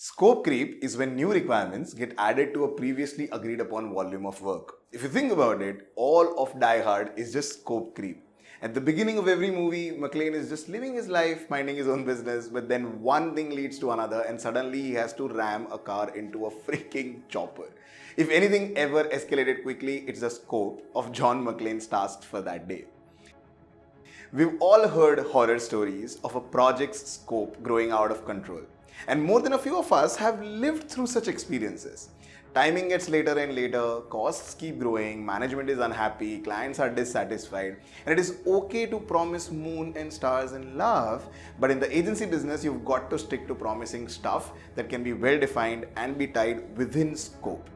Scope creep is when new requirements get added to a previously agreed upon volume of work. If you think about it, all of Die Hard is just scope creep. At the beginning of every movie, McClane is just living his life, minding his own business, but then one thing leads to another and suddenly he has to ram a car into a freaking chopper. If anything ever escalated quickly, it's the scope of John McClane's tasks for that day. We've all heard horror stories of a project's scope growing out of control. And more than a few of us have lived through such experiences. Timing gets later and later, costs keep growing, management is unhappy, clients are dissatisfied, and it is okay to promise moon and stars and love, but in the agency business, you've got to stick to promising stuff that can be well defined and be tied within scope.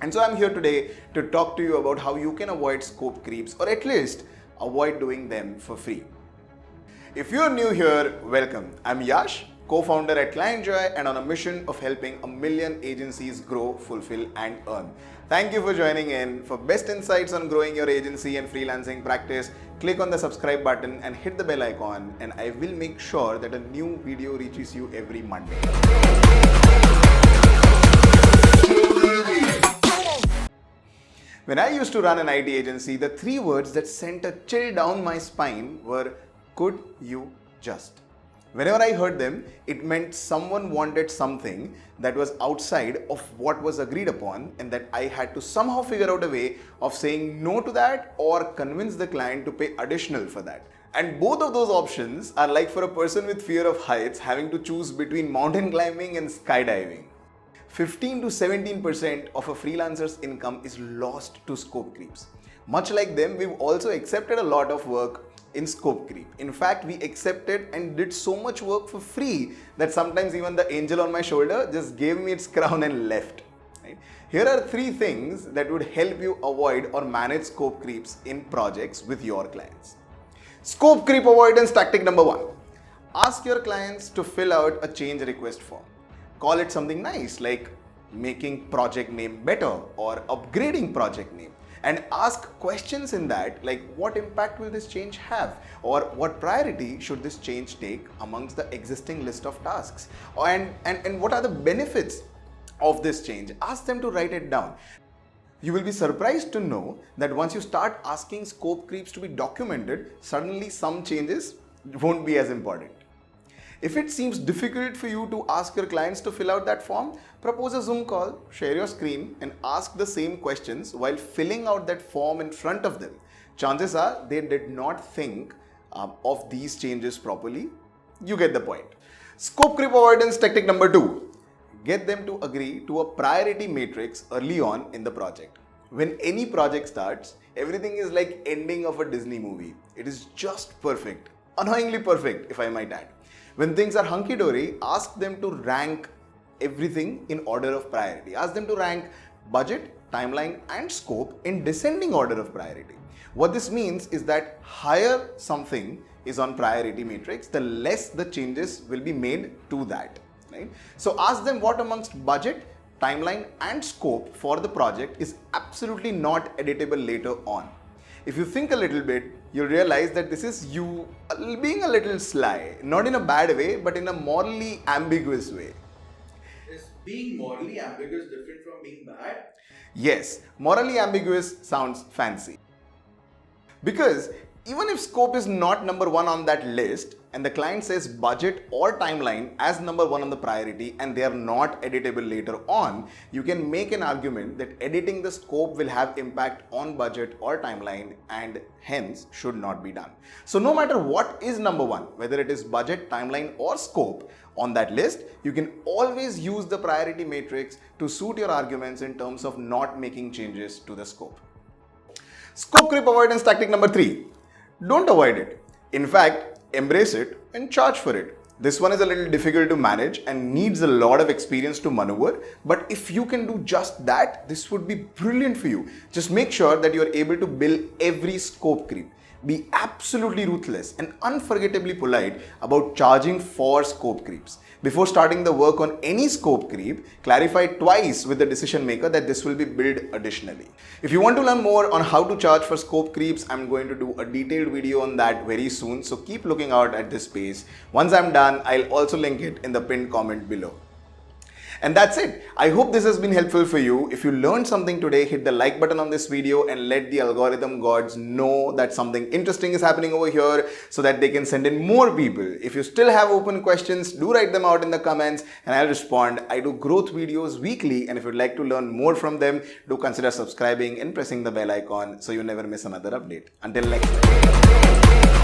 And so I'm here today to talk to you about how you can avoid scope creeps, or at least avoid doing them for free. If you're new here, welcome. I'm Yash, co-founder at ClientJoy, and on a mission of helping 1 million agencies grow, fulfill, and earn. Thank you for joining in. For best insights on growing your agency and freelancing practice, click on the subscribe button and hit the bell icon, and I will make sure that a new video reaches you every Monday. When I used to run an IT agency, the 3 words that sent a chill down my spine were, "Could you just?" Whenever I heard them, it meant someone wanted something that was outside of what was agreed upon, and that I had to somehow figure out a way of saying no to that or convince the client to pay additional for that. And both of those options are like for a person with fear of heights having to choose between mountain climbing and skydiving. 15 to 17% of a freelancer's income is lost to scope creeps. Much like them, we've also accepted a lot of work in scope creep. In fact, we accepted and did so much work for free that sometimes even the angel on my shoulder just gave me its crown and left. Right? Here are 3 things that would help you avoid or manage scope creeps in projects with your clients. Scope creep avoidance tactic number 1. Ask your clients to fill out a change request form. Call it something nice like making project name better or upgrading project name. And ask questions in that like, what impact will this change have, or what priority should this change take amongst the existing list of tasks, and what are the benefits of this change. Ask them to write it down. You will be surprised to know that once you start asking scope creeps to be documented, suddenly some changes won't be as important. If it seems difficult for you to ask your clients to fill out that form, propose a Zoom call, share your screen, and ask the same questions while filling out that form in front of them. Chances are they did not think of these changes properly. You get the point. Scope creep avoidance tactic number 2. Get them to agree to a priority matrix early on in the project. When any project starts, everything is like ending of a Disney movie. It is just perfect. Annoyingly perfect, if I might add. When things are hunky-dory, ask them to rank everything in order of priority. Ask them to rank budget, timeline, and scope in descending order of priority. What this means is that higher something is on priority matrix, the less the changes will be made to that. Right? So ask them what amongst budget, timeline, and scope for the project is absolutely not editable later on. If you think a little bit, you'll realize that this is you being a little sly, not in a bad way, but in a morally ambiguous way. Is being morally ambiguous different from being bad? Yes, morally ambiguous sounds fancy. Because even if scope is not number 1 on that list, and the client says budget or timeline as number 1 on the priority and they are not editable later on, you can make an argument that editing the scope will have impact on budget or timeline and hence should not be done. So no matter what is number 1, whether it is budget, timeline, or scope on that list, you can always use the priority matrix to suit your arguments in terms of not making changes to the scope. Scope creep avoidance tactic number 3. Don't avoid it. In fact, embrace it and charge for it. This one is a little difficult to manage and needs a lot of experience to maneuver, but if you can do just that, this would be brilliant for you. Just make sure that you are able to bill every scope creep. Be absolutely ruthless and unforgettably polite about charging for scope creeps. Before starting the work on any scope creep, clarify twice with the decision maker that this will be billed additionally. If you want to learn more on how to charge for scope creeps, I'm going to do a detailed video on that very soon, so keep looking out at this space. Once I'm done, I'll also link it in the pinned comment below. And that's it. I hope this has been helpful for you. If you learned something today, hit the like button on this video and let the algorithm gods know that something interesting is happening over here so that they can send in more people. If you still have open questions, do write them out in the comments and I'll respond. I do growth videos weekly, and if you'd like to learn more from them, do consider subscribing and pressing the bell icon so you never miss another update. Until next time.